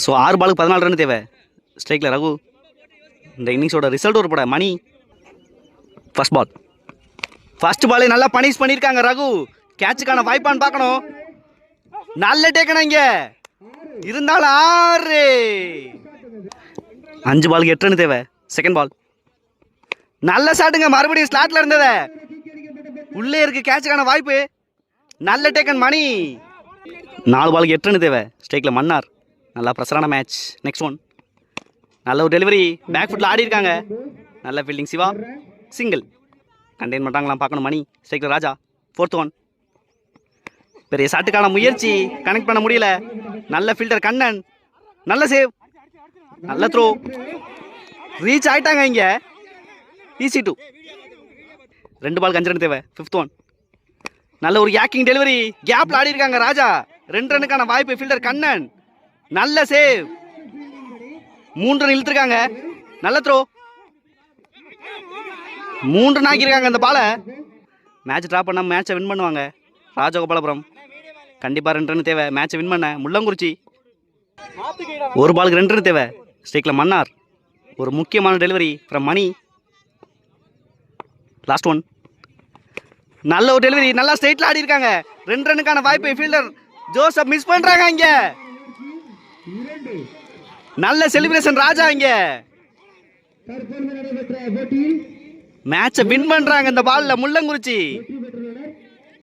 So 6 பாலுக்கு 14 run தேவை. ஸ்ட்ரைக்கில் ரகு. இந்த இன்னிங்ஸோட ரிசல்ட் ஒரு பட மணி. ஃபர்ஸ்ட் பாலே நல்லா பனிஷ் பண்ணியிருக்காங்க ரகு. கேட்சுக்கான வாய்ப்பான்னு பார்க்கணும். நல்ல டேக்கணும் இங்கே இருந்தாலும் 6. 5 பாலுக்கு 8 ரன் தேவை. செகண்ட் பால் நல்ல ஷாட்டுங்க. மறுபடியும் ஸ்லாட்ல இருந்தத உள்ளே இருக்கு. கேட்சுக்கான வாய்ப்பு. நல்ல டேக்கன் மணி. 4 பாலுக்கு 8 ரன் தேவை. ஸ்ட்ரைக்கில் மன்னார். நல்லா ப்ரெஷரான மேட்ச். நெக்ஸ்ட் ஒன் நல்ல ஒரு டெலிவரி. பேக் ஃபுட்டில் ஆடி இருக்காங்க. நல்ல ஃபீல்டிங் சிவா. சிங்கிள் கண்டெயின் பண்ணுறாங்களாம் பார்க்கணும் மணி. ஸ்ட்ரைக்கில் ராஜா. 4th ஒன் பெரிய ஷாட்டுக்கான முயற்சி கனெக்ட் பண்ண முடியல. நல்ல ஃபீல்டர் கண்ணன். நல்ல சேவ். நல்ல த்ரோ. ரீச் ஆயிட்டாங்க இங்க. ஈஸி 2. 2 பாலுக்கு 5 ரன் தேவை. 5th ஒன் நல்ல ஒரு யாக்கிங் டெலிவரி. கேப்ல ஆடி இருக்காங்க ராஜா. 2 ரனுக்கான வாய்ப்பு. ஃபீல்டர் கண்ணன். நல்ல சேவ். 3 ரன் இழுத்துருக்காங்க. நல்ல த்ரோ. 3 ரன் ஆக்கியிருக்காங்க அந்த பாலை. மேட்ச் ட்ராப் பண்ணால் மேட்சை வின் பண்ணுவாங்க ராஜகோபாலபுரம். கண்டிப்பாக 2 ரன் தேவை மேட்சை வின் பண்ண. முள்ளங்குறிச்சி 1 பாலுக்கு 2 ரன் தேவை. ஸ்ட்ரைக்கில் மன்னார். ஒரு முக்கியமான delivery from Mani. Last one நல்ல ஒரு டெலிவரி. நல்லா ஸ்ட்ரைட்ல ஆடி இருக்காங்க. 2 ரனுக்கான வாய்ப்பு. ஃபீல்டர் ஜோசப் மிஸ் பண்றாங்க இங்க. நல்ல செலிப்ரேஷன் ராஜா இங்க. மேட்சை வின் பண்றாங்க இந்த பால்ல முள்ளங்குறிச்சி.